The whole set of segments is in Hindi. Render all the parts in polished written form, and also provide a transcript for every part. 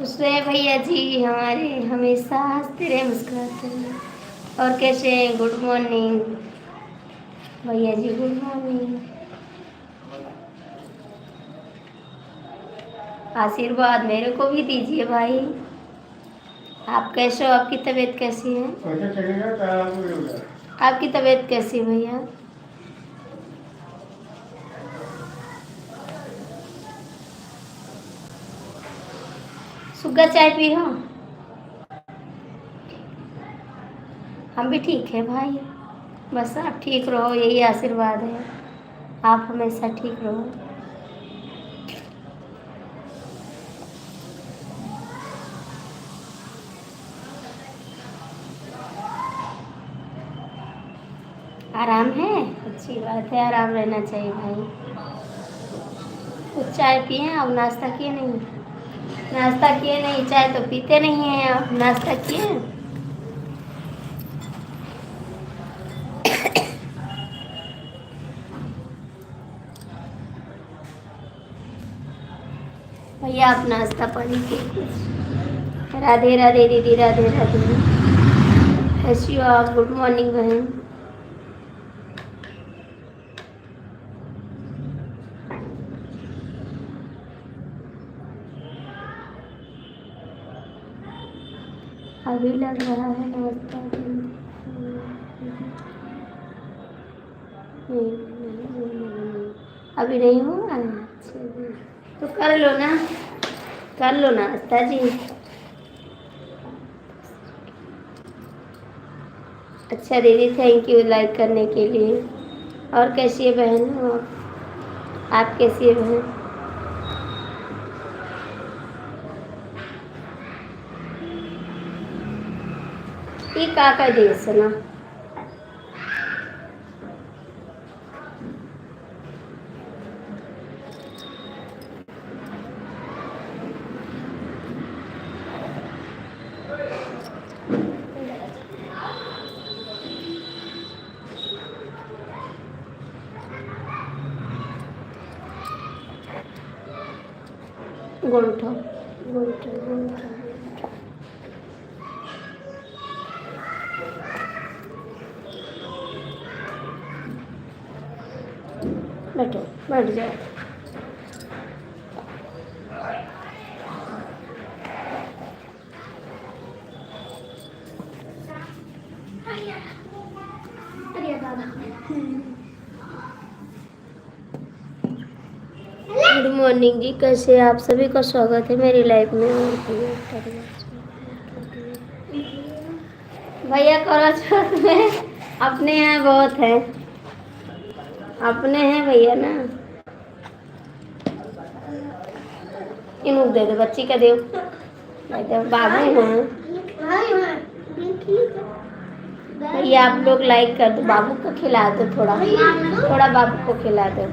उसने भैया जी हमारे हमेशा हंसते रहे मुस्कुराते रहे। और कैसे हैं? गुड मॉर्निंग भैया जी, गुड मॉर्निंग। आशीर्वाद मेरे को भी दीजिए भाई। आप कैसे हो? आपकी तबीयत कैसी है? आपकी तबीयत कैसी है भैया? सुग्गा चाय पी हो? हम भी ठीक है भाई। बस आप ठीक रहो, यही आशीर्वाद है। आप हमेशा ठीक रहो। आराम है, अच्छी बात है, आराम रहना चाहिए भाई। कुछ चाय पिए? आप नाश्ता किए नहीं? नाश्ता किए नहीं? चाय तो पीते नहीं हैं आप, नाश्ता किए? भैया आप नाश्ता पानी के कुछ? राधे राधे दीदी, राधे राधे। कैसी हो आप? गुड मॉर्निंग बहन। अभी लग रहा है नाश्ता अभी नहीं हुआ? अच्छा जी, तो कर लो ना, कर लो नाश्ता जी। अच्छा दीदी, थैंक यू लाइक करने के लिए। और कैसी है बहन हो आप कैसी है बहन? ये का देश है ना। गोल उठाओ, गोल उठाओ, गोल उठाओ। बैठो, बैठ जाओ। गुड मॉर्निंग जी, कैसे आप सभी का स्वागत है मेरी लाइफ में। भैया करो चौथ में अपने यहाँ बहुत है, अपने हैं भैया ना। इनको दे दो, बच्ची का दो, बाबू हैं भैया। आप लोग लाइक कर दो, बाबू को खिला दो, थोड़ा थोड़ा बाबू को खिला दो।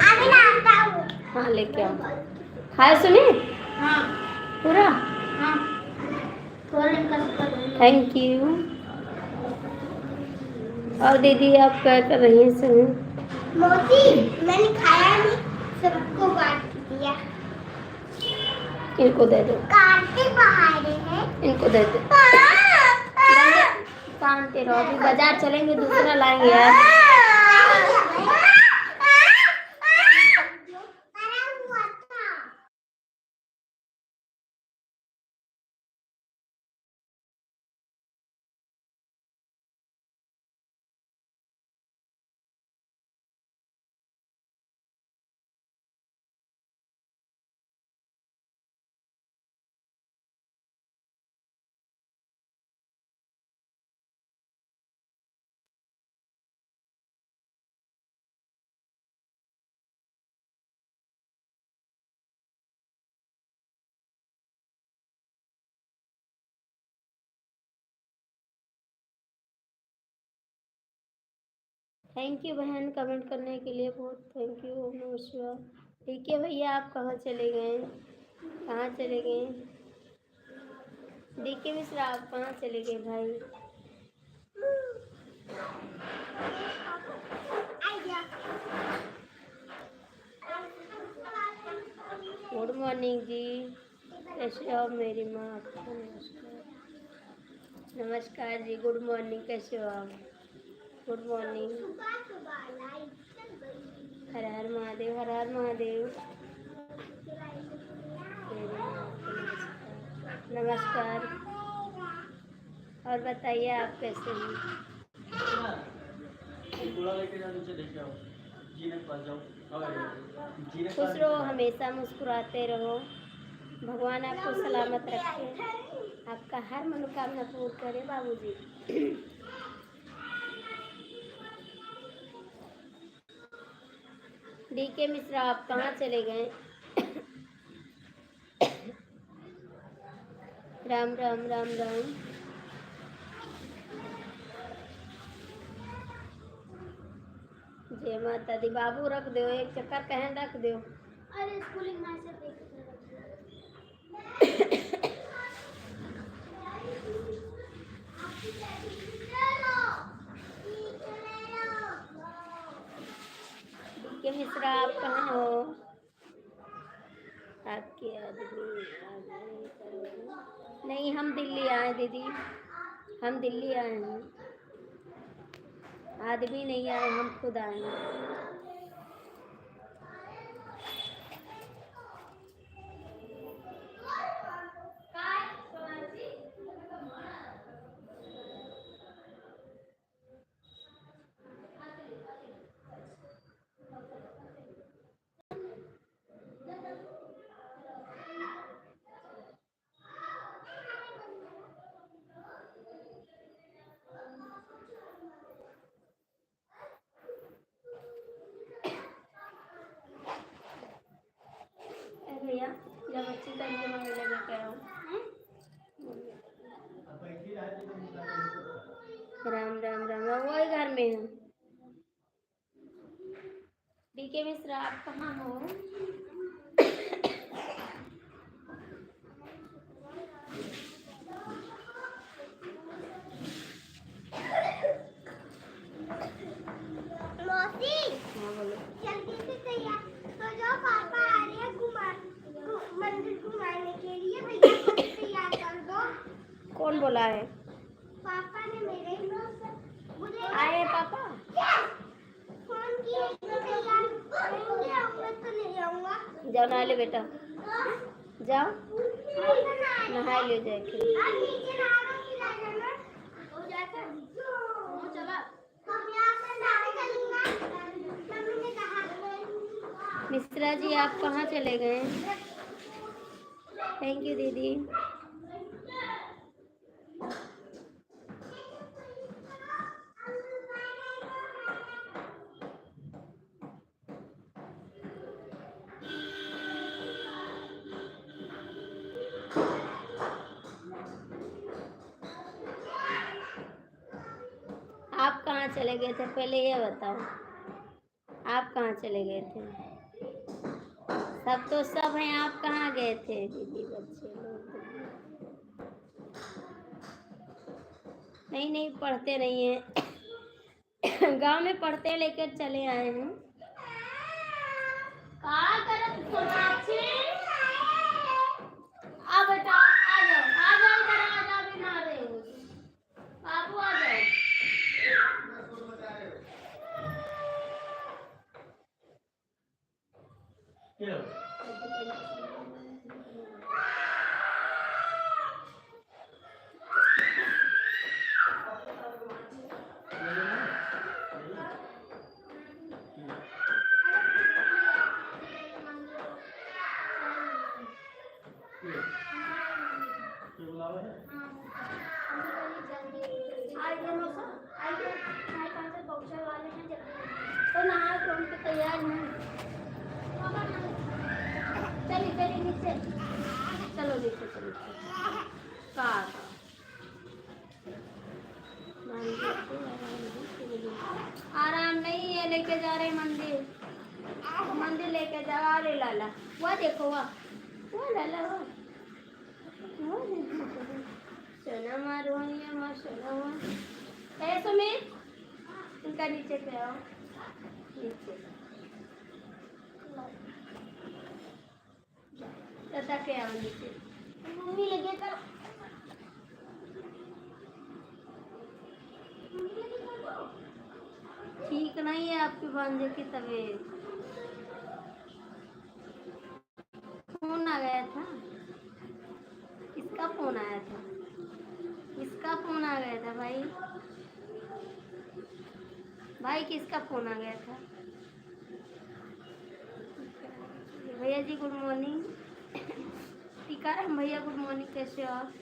हाँ लेके आओ, खाए सुने पूरा। Thank you. और दीदी आप क्या कर रही हैं? सुनो मोती, मैंने खाया नहीं, सबको बांट दिया। इनको दे दो, कांटे बाहर हैं, इनको दे दो। कांटे रहो, अभी बाजार चलेंगे, दूसरा लाएंगे यार। थैंक यू बहन, कमेंट करने के लिए बहुत थैंक यू। नमस्कार। ठीक है भैया, आप कहाँ चले गए? कहाँ चले गए? डीके मिश्रा आप कहाँ चले गए भाई? गुड मॉर्निंग जी, कैसे हो मेरी माँ? आपको नमस्कार। नमस्कार जी, गुड मॉर्निंग। कैसे हो आप? Good morning. हर हर महादेव, हर हर महादेव। मेरी माँ आपको नमस्कार। नमस्कार। और बताइए आप कैसे हैं? खुश रहो, हमेशा मुस्कुराते रहो। भगवान आपको सलामत रखे, आपका हर मनोकामना पूर्ण करे बाबूजी। डीके मिश्रा, आप कहाँ चले गए? राम राम राम राम। जय माता दी। बाबू रख दो, एक चक्कर पहन रख दो। अरे स्कूलिंग में से देख डीके मिश्रा, आप कहाँ हो? आपके आदमी नहीं, हम दिल्ली आए दीदी, हम दिल्ली आए हैं। आदमी नहीं आए, हम खुद आए हैं। भैया जब बच्ची का इंतजाम मिलेगा क्या? राम राम राम राम। वही घर में है। डीके मिश्रा, आप कहाँ हो? मौसी हाँ बोलो। जल्दी से तैयार तो जाओ, पापा आ रहे हैं मंदिर घुमाने के लिए। भैया को तैयार कर दो। कौन बोला है? पापा ने मेरे मुझे आए पापा? फोन किए कि तैयार होंगे, आऊंगा तो ले आऊंगा। जाओ नहा ले बेटा, जाओ नहा ले जाके। आप नीचे नहा लो, फिर आ जाना। हो जाता हो चला। हम यहाँ से नहाने चलूंगा, मम्मी ने कहा। मिश्रा जी, आप कहाँ चले गए? थैंक यू दीदी। आप कहाँ चले गए थे पहले ये बताओ, आप कहाँ चले गए थे? सब तो सब हैं, आप कहाँ गए थे? दीदी बच्चे लोग नहीं नहीं पढ़ते नहीं हैं। गांव में पढ़ते हैं, लेकर चले आए हैं। आ बेटा आ जाओ, आ जाओ इधर, आ जाओ, अभी नहा रहे हो बाबू, आ जाओ। तो नहा के उनके तैयार हैं। चलिए चलिए नीचे, चलो नीचे चलो। कार आराम नहीं है, लेके जा रहे मंदिर, मंदिर लेके जा रहे। लाला वह देखो, वह लाला वह सोना मारो ये माँ, सोना माँ। ए सुमित, इनका नीचे पे आओ, नीचे तथा के आओ नीचे। मम्मी लगे करो, मम्मी लगे करो। ठीक नहीं है आपके भांजे की तबीयत। फोन आ गया था। किसका फोन आया था? किसका फोन आ गया था भाई? भाई किसका फोन आ गया था? भैया जी गुड मॉर्निंग। टीकाराम भैया गुड मॉर्निंग, कैसे हो आप?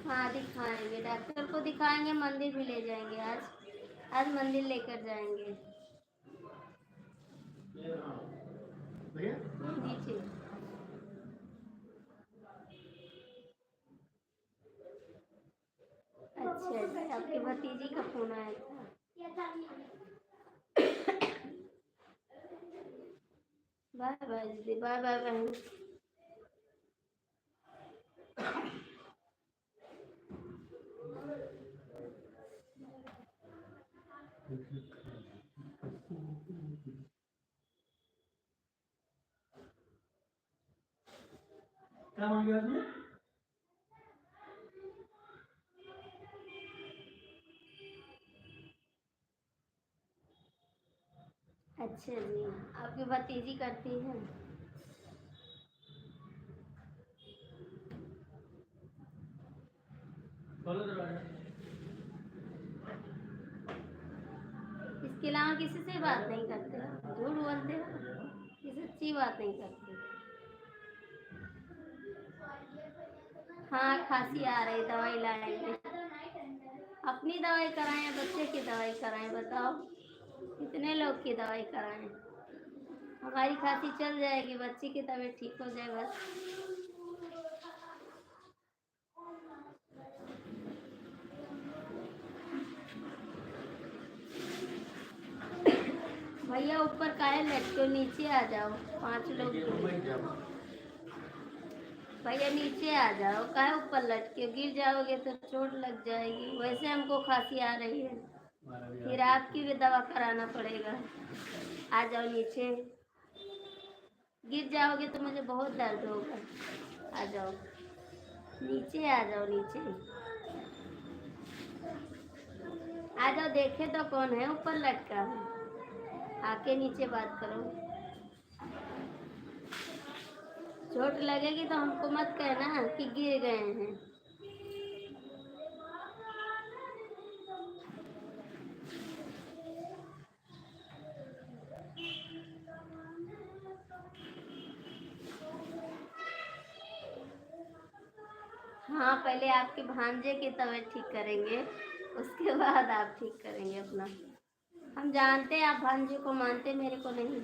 हाँ दिखाएंगे, डॉक्टर को दिखाएंगे, मंदिर भी ले जाएंगे आज। आज मंदिर लेकर जाएंगे। नीचे अच्छा जी, आपकी भतीजी का फोन आया था। बाय बाय दीदी, बाय बाय बहन। क्या मांगे आपने? अच्छा जी, आपकी भतीजी करती है। खोलो दरवाजा। इसके अलावा किसी से बात नहीं करते हो, झूठ बोलते हो, ये सच्ची बात नहीं करते। हाँ खांसी आ रही, दवाई लाएंगे। अपनी दवाई कराएं या बच्चे की दवाई कराएं, बताओ कितने लोग की दवाई कराएं? हमारी खांसी चल जाएगी, बच्ची की तबीयत ठीक हो जाए बस। भैया ऊपर काहे लटके हो, नीचे आ जाओ। 5 लोग भैया नीचे आ जाओ, काहे ऊपर लटके, गिर जाओगे तो चोट लग जाएगी। वैसे हमको खांसी आ रही है, फिर आपकी भी दवा कराना पड़ेगा। आ जाओ नीचे, गिर जाओगे तो मुझे बहुत दर्द होगा। आ जाओ नीचे, आ जाओ नीचे, आ जाओ। देखे तो कौन है ऊपर लटका है, आके नीचे बात करो। चोट लगेगी तो हमको मत कहना कि गिर गए हैं। हाँ पहले आपके भांजे की तबीयत ठीक करेंगे, उसके बाद आप ठीक करेंगे अपना। हम जानते हैं आप भांजे को मानते, मेरे को नहीं।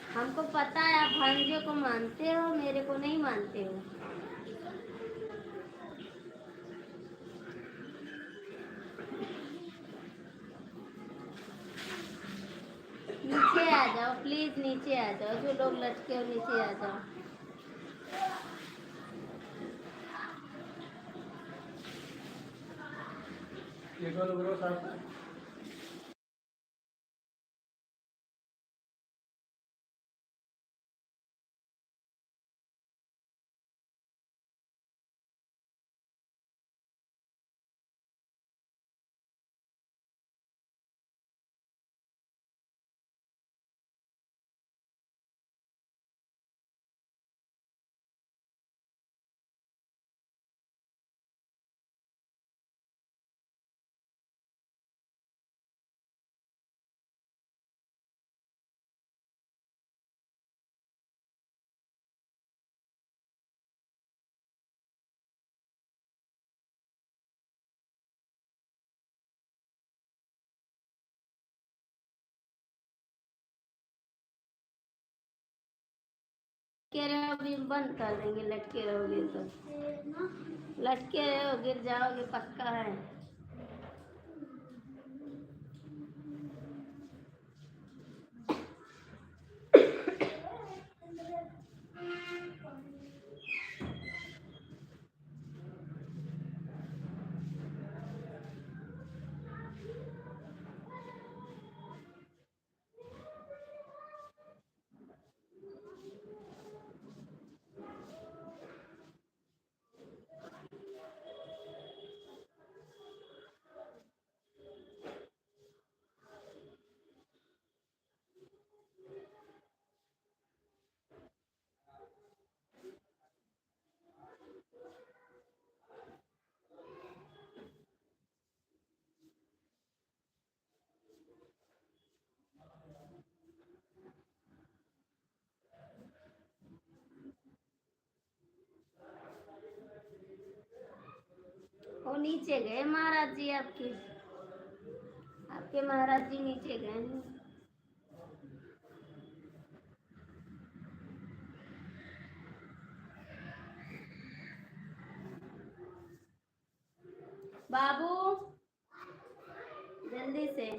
हमको पता है आप भांजे को मानते हो, मेरे को नहीं मानते हो। नीचे आ जाओ प्लीज, नीचे आ जाओ, जो लोग लटके हो नीचे आ जाओ। ये खोलो ब्रो साहब। कह रहे हो अभी बंद कर देंगे, लटके रहोगे तो। लटके रहो गिर जाओगे पक्का है। नीचे गए महाराज जी आपके आपके महाराज जी नीचे गए हैं। बाबू जल्दी से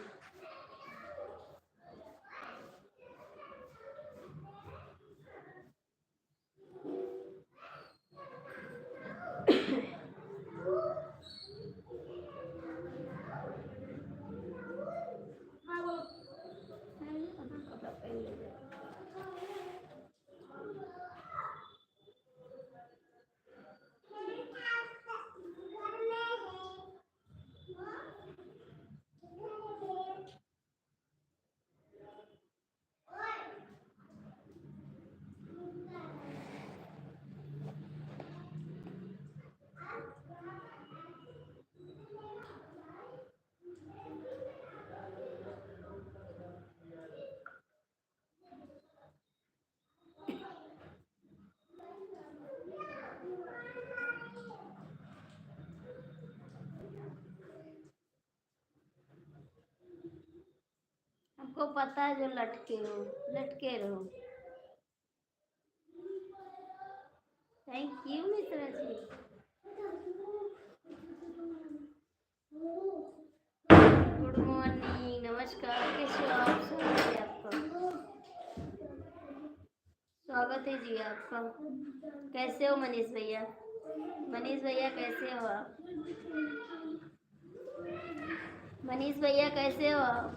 हमको पता है जो लटके रहो। Thank you Mishra ji. Good morning, नमस्कार, कैसे हो आप? स्वागत है आपका, स्वागत है जी आपका। कैसे हो मनीष भैया? मनीष भैया कैसे हो आप? मनीष भैया कैसे हो आप?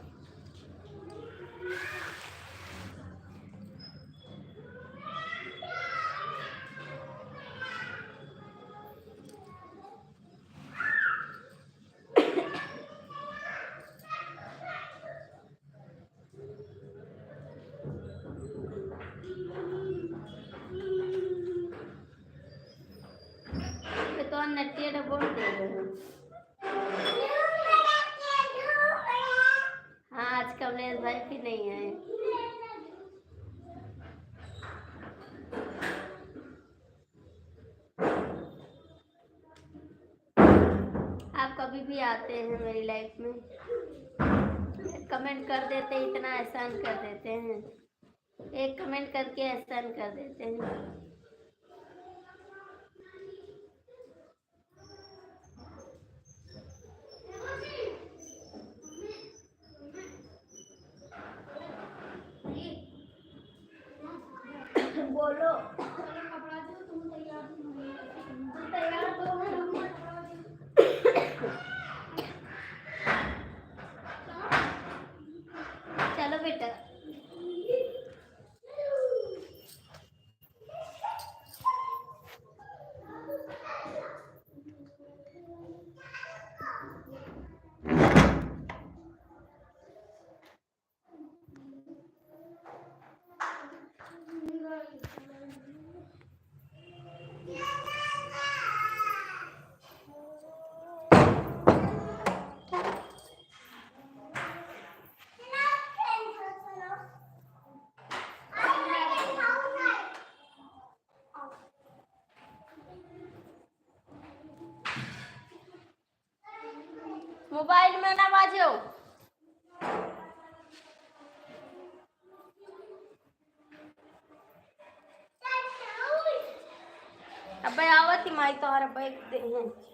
तो नटिया डबोल दे रहे हो। हाँ, आज कमलेश भाई भी नहीं आए। आप कभी भी आते हैं मेरी लाइफ में, कमेंट कर देते, इतना एहसान कर देते हैं, एक कमेंट करके एहसान कर देते हैं। बोलो चलो बेटा। मोबाइल में ना बाजो। अब आवत ही माई तोहरा बैग दे हैं।